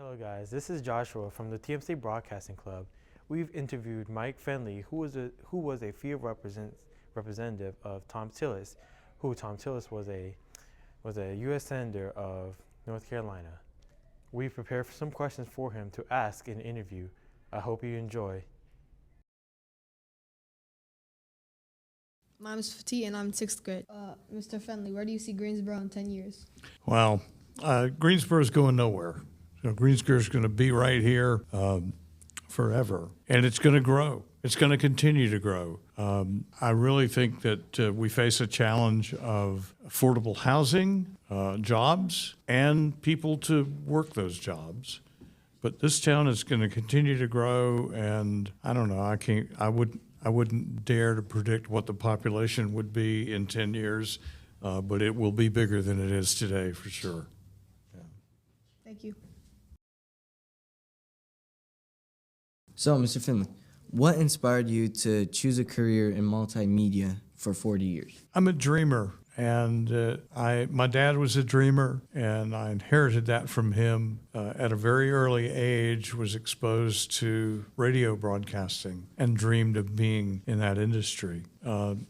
Hello guys, this is Joshua from the TMSA Broadcasting Club. We've interviewed Mike Fenley, who was a field representative of Thom Tillis, Thom Tillis was a U.S. Senator of North Carolina. We've prepared some questions for him to ask in the interview. I hope you enjoy. My name is Fatih and I'm in 6th grade. Mr. Fenley, where do you see Greensboro in 10 years? Well, Greensboro's going nowhere. Greensboro's going to be right here forever, and it's going to grow. It's going to continue to grow. I really think that we face a challenge of affordable housing, jobs, and people to work those jobs. But this town is going to continue to grow, and I don't know. I wouldn't dare to predict what the population would be in 10 years, but it will be bigger than it is today for sure. Yeah. Thank you. So, Mr. Fenley, what inspired you to choose a career in multimedia for 40 years? I'm a dreamer, and my dad was a dreamer, and I inherited that from him. At a very early age, was exposed to radio broadcasting and dreamed of being in that industry.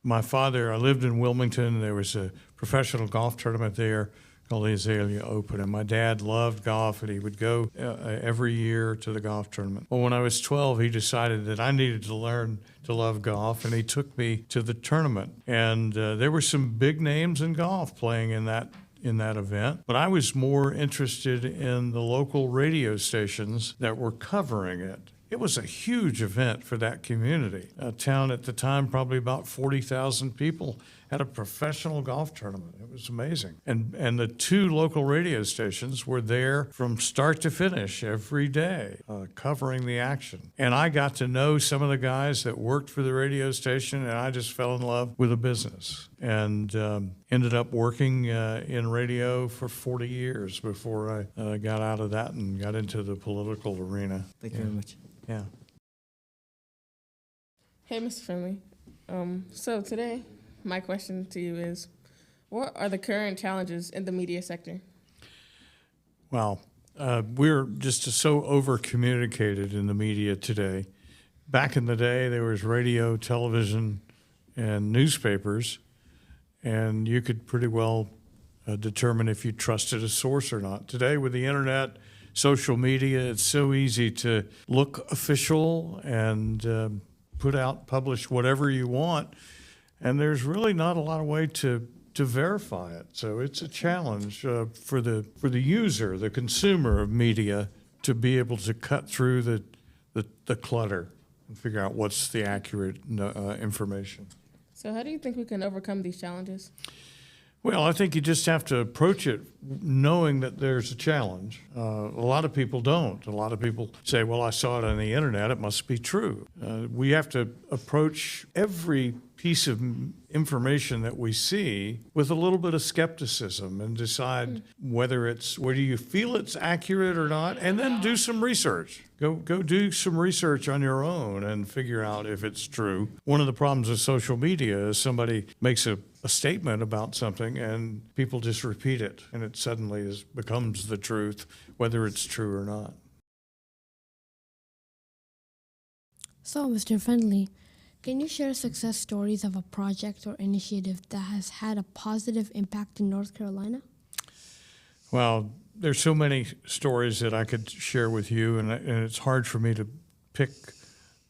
My father, I lived in Wilmington. There was a professional golf tournament there called the Azalea Open, and my dad loved golf, and he would go every year to the golf tournament. Well, when I was 12, he decided that I needed to learn to love golf, and he took me to the tournament. And there were some big names in golf playing in that event, but I was more interested in the local radio stations that were covering it. It was a huge event for that community. A town at the time, probably about 40,000 people, had a professional golf tournament. It was amazing. And the two local radio stations were there from start to finish every day, covering the action. And I got to know some of the guys that worked for the radio station, and I just fell in love with the business. And ended up working in radio for 40 years before I got out of that and got into the political arena. Thank you very much. Yeah. Hey, Mr. Fenley. So today, my question to you is, what are the current challenges in the media sector? Well, we're just so over-communicated in the media today. Back in the day, there was radio, television, and newspapers, and you could pretty well determine if you trusted a source or not. Today, with the internet, social media, it's so easy to look official and publish whatever you want, and there's really not a lot of way to verify it. So it's a challenge for the user, the consumer of media, to be able to cut through the clutter and figure out what's the accurate information. So how do you think we can overcome these challenges? Well, I think you just have to approach it knowing that there's a challenge. A lot of people don't. A lot of people say, well, I saw it on the internet, it must be true. We have to approach every piece of information that we see with a little bit of skepticism and decide whether you feel it's accurate or not, and then do some research. Go do some research on your own and figure out if it's true. One of the problems with social media is somebody makes a statement about something and people just repeat it, and it suddenly becomes the truth, whether it's true or not. So, Mr. Fenley, can you share success stories of a project or initiative that has had a positive impact in North Carolina? Well, there's so many stories that I could share with you, and it's hard for me to pick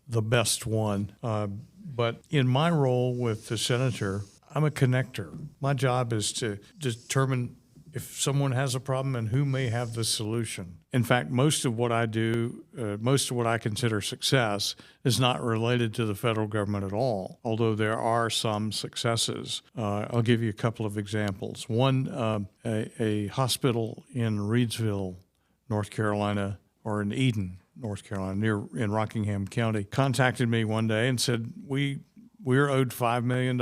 the best one. But in my role with the senator, I'm a connector. My job is to determine if someone has a problem and who may have the solution. In fact, most of what I do, most of what I consider success is not related to the federal government at all, although there are some successes. I'll give you a couple of examples. One, a hospital in Reidsville, North Carolina, or in Eden, North Carolina, in Rockingham County, contacted me one day and said, we're owed $5 million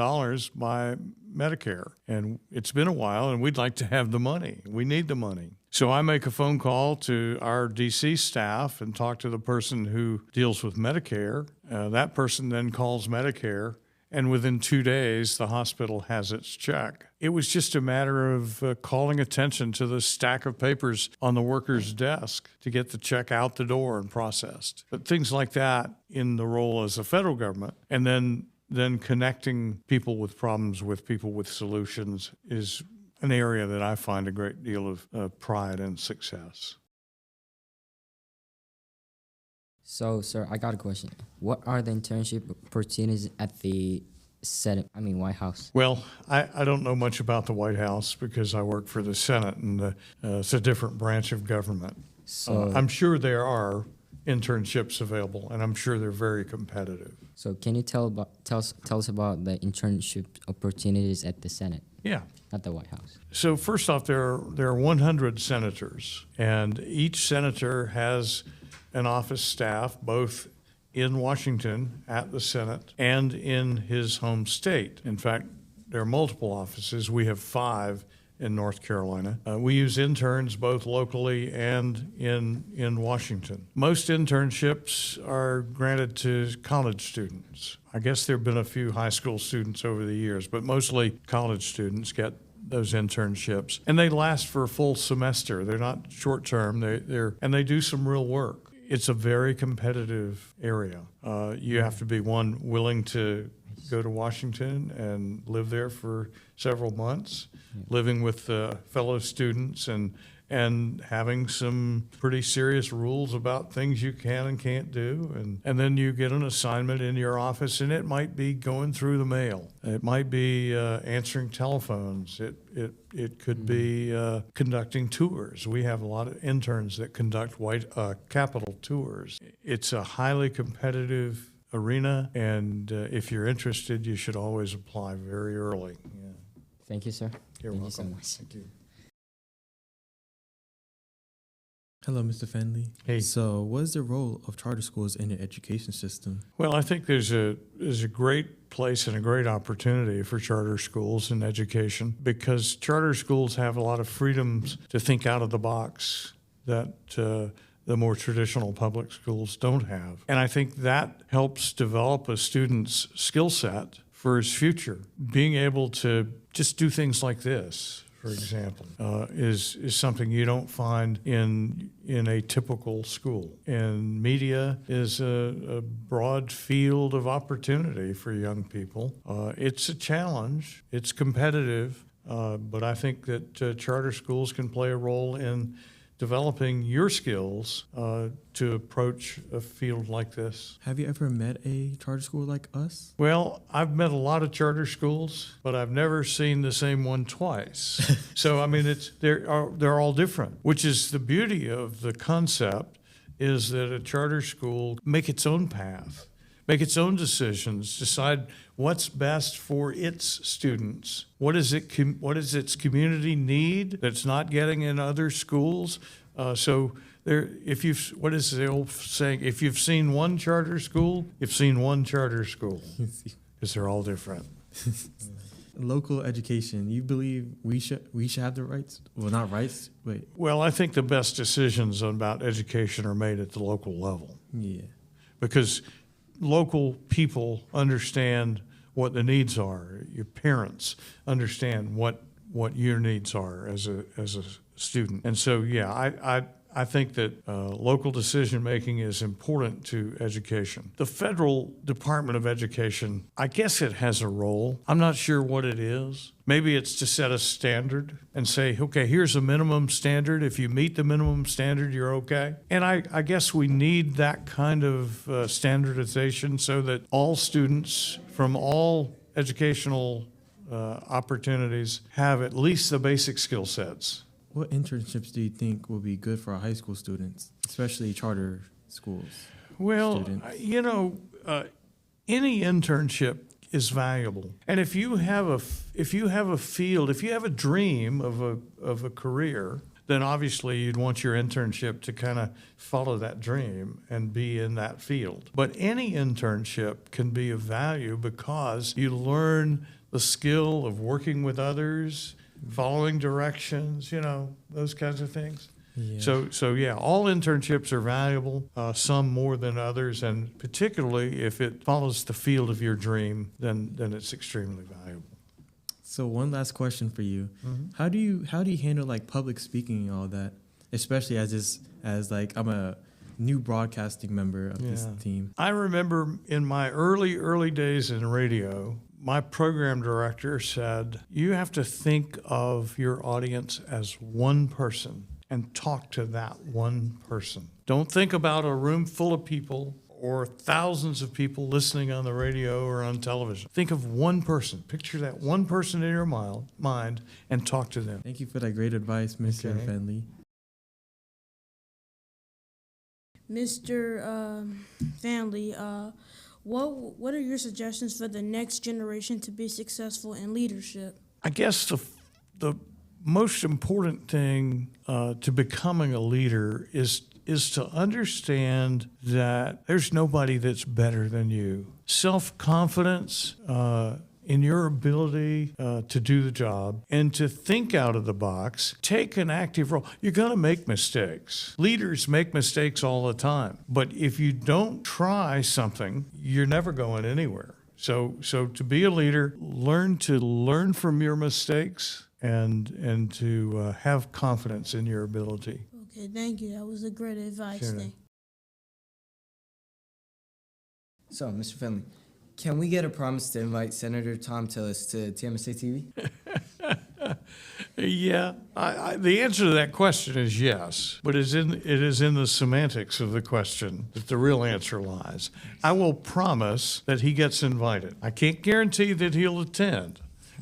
by Medicare, and it's been a while, and we'd like to have the money. We need the money. So I make a phone call to our DC staff and talk to the person who deals with Medicare. That person then calls Medicare and within 2 days, the hospital has its check. It was just a matter of calling attention to the stack of papers on the worker's desk to get the check out the door and processed. But things like that in the role as a federal government, and then connecting people with problems with people with solutions is an area that I find a great deal of pride and success. So, sir, I got a question. What are the internship opportunities at the White House? Well, I don't know much about the White House because I work for the Senate, and it's a different branch of government. So, I'm sure there are internships available, and I'm sure they're very competitive. so can you tell us about the internship opportunities at the Senate, Yeah. at the White House? So first off, there are 100 senators, and each senator has an office staff both in Washington at the Senate and in his home state. In fact, there are multiple offices. We have 5 in North Carolina. We use interns both locally and in Washington. Most internships are granted to college students. I guess there have been a few high school students over the years, but mostly college students get those internships, and they last for a full semester. They're not short term. And they do some real work. It's a very competitive area. You have to be willing to go to Washington and live there for several months, living with fellow students and having some pretty serious rules about things you can and can't do. And then you get an assignment in your office, and it might be going through the mail. It might be answering telephones. It could be conducting tours. We have a lot of interns that conduct Capitol tours. It's a highly competitive arena, and if you're interested, you should always apply very early. Yeah. Thank you, sir. You're Thank welcome. you so much. Thank you. Hello, Mr. Fenley. Hey. So, what is the role of charter schools in the education system? Well, I think there's a great place and a great opportunity for charter schools in education, because charter schools have a lot of freedoms to think out of the box that the more traditional public schools don't have. And I think that helps develop a student's skill set for his future. Being able to just do things like this, for example, is something you don't find in a typical school. And media is a broad field of opportunity for young people. It's a challenge. It's competitive, but I think that charter schools can play a role in developing your skills to approach a field like this. Have you ever met a charter school like us? Well, I've met a lot of charter schools, but I've never seen the same one twice. So, I mean, they're all different, which is the beauty of the concept, is that a charter school make its own path, make its own decisions, decide what's best for its students. What does its community need that's not getting in other schools? What is the old saying? If you've seen one charter school, you've seen one charter school, because they're all different. Local education. You believe we should have the rights? Well, not rights. Wait. Well, I think the best decisions about education are made at the local level, Yeah. because local people understand what the needs are. Your parents understand what your needs are as a student. And so, yeah, I think that local decision-making is important to education. The Federal Department of Education, I guess it has a role. I'm not sure what it is. Maybe it's to set a standard and say, okay, here's a minimum standard. If you meet the minimum standard, you're okay. And I guess we need that kind of standardization so that all students from all educational opportunities have at least the basic skill sets. What internships do you think will be good for our high school students, especially charter schools? Well, students? Any internship is valuable. And if you have a field, if you have a dream of a career, then obviously you'd want your internship to kind of follow that dream and be in that field. But any internship can be of value because you learn the skill of working with others, following directions, those kinds of things. Yeah. So yeah, all internships are valuable, some more than others, and particularly if it follows the field of your dream, then it's extremely valuable. So one last question for you: How do you handle like public speaking and all that, especially as I'm a new broadcasting member of this team? I remember in my early days in radio, my program director said, you have to think of your audience as one person and talk to that one person. Don't think about a room full of people or thousands of people listening on the radio or on television. Think of one person. Picture that one person in your mind and talk to them. Thank you for that great advice, Mr. Okay. Fenley. Mr. Fenley, what are your suggestions for the next generation to be successful in leadership? I guess the most important thing to becoming a leader is to understand that there's nobody that's better than you. Self-confidence in your ability to do the job and to think out of the box, take an active role. You're going to make mistakes. Leaders make mistakes all the time. But if you don't try something, you're never going anywhere. So to be a leader, learn from your mistakes and to have confidence in your ability. Okay, thank you. That was a great advice. Sure. Thank So, Mr. Fenley, can we get a promise to invite Senator Thom Tillis to TMSA TV? Yeah, the answer to that question is yes, but it is in the semantics of the question that the real answer lies. I will promise that he gets invited. I can't guarantee that he'll attend,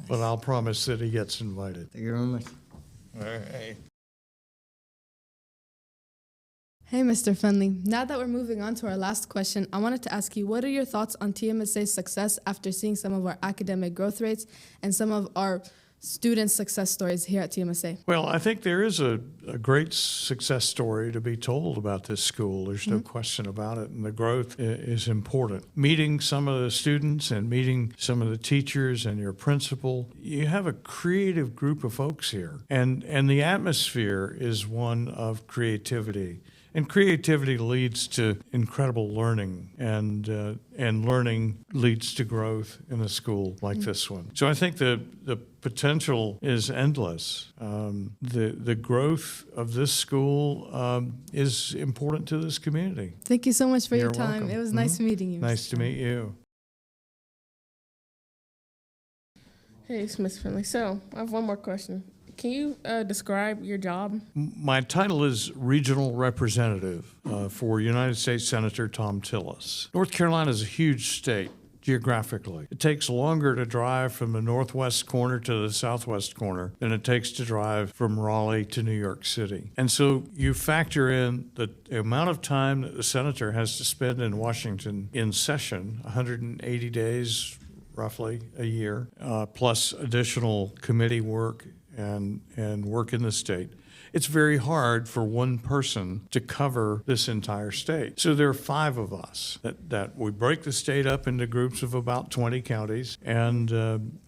but I'll promise that he gets invited. Thank you very much. All right. Hey, Mr. Fenley. Now that we're moving on to our last question, I wanted to ask you, what are your thoughts on TMSA's success after seeing some of our academic growth rates and some of our student success stories here at TMSA? Well, I think there is a great success story to be told about this school. There's no question about it, and the growth is important. Meeting some of the students and meeting some of the teachers and your principal, you have a creative group of folks here, and the atmosphere is one of creativity. And creativity leads to incredible learning, and learning leads to growth in a school like this one. So I think the potential is endless. The growth of this school is important to this community. Thank you so much for your You're time. welcome. It was nice meeting you. Nice to meet you. Hey, it's Ms. Fenley. So I have one more question. Can you describe your job? My title is Regional Representative for United States Senator Thom Tillis. North Carolina is a huge state geographically. It takes longer to drive from the northwest corner to the southwest corner than it takes to drive from Raleigh to New York City. And so you factor in the amount of time that the senator has to spend in Washington in session, 180 days roughly a year, plus additional committee work and work in the state. It's very hard for one person to cover this entire state. So there are 5 of us that we break the state up into groups of about 20 counties, and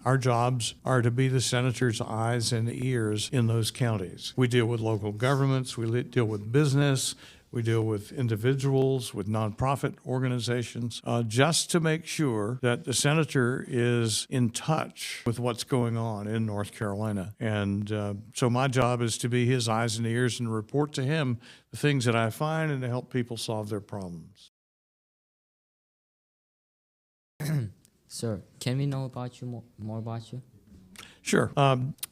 our jobs are to be the senator's eyes and ears in those counties. We deal with local governments, we deal with business, we deal with individuals, with nonprofit organizations, just to make sure that the senator is in touch with what's going on in North Carolina. And so my job is to be his eyes and ears and report to him the things that I find and to help people solve their problems. Sir, can we know about you more about you? Sure.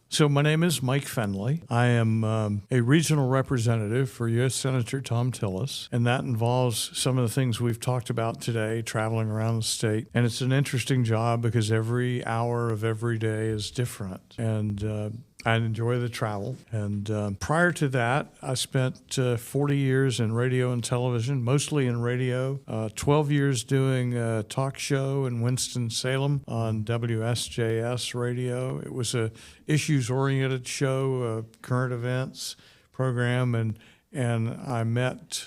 So my name is Mike Fenley. I am a regional representative for U.S. Senator Thom Tillis, and that involves some of the things we've talked about today, traveling around the state. And it's an interesting job because every hour of every day is different. And I enjoy the travel. And prior to that, I spent 40 years in radio and television, mostly in radio, 12 years doing a talk show in Winston-Salem on WSJS radio. It was a issues-oriented show, current events program, and and I met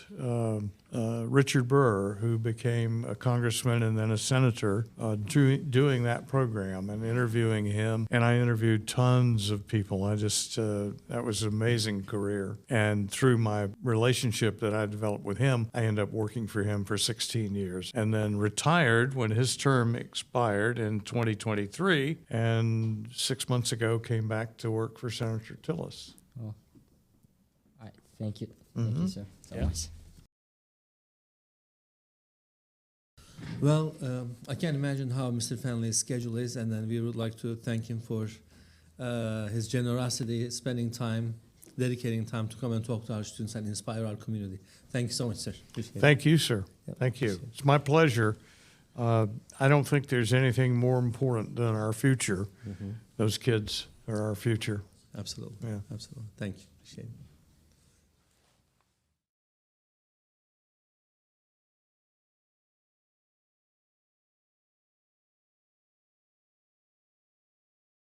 Richard Burr, who became a congressman and then a senator, doing that program and interviewing him. And I interviewed tons of people. That was an amazing career. And through my relationship that I developed with him, I ended up working for him for 16 years and then retired when his term expired in 2023. And 6 months ago, came back to work for Senator Tillis. Oh. All right. Thank you. Thank you, sir. So much. Well, I can't imagine how Mr. Fenley's schedule is, and then we would like to thank him for his generosity, spending time, dedicating time to come and talk to our students and inspire our community. Thank you so much, sir. Appreciate it. Thank you, sir. Yep, Thank you. appreciate it. It's my pleasure. I don't think there's anything more important than our future. Those kids are our future. Absolutely. Yeah. Absolutely. Thank you. Appreciate it.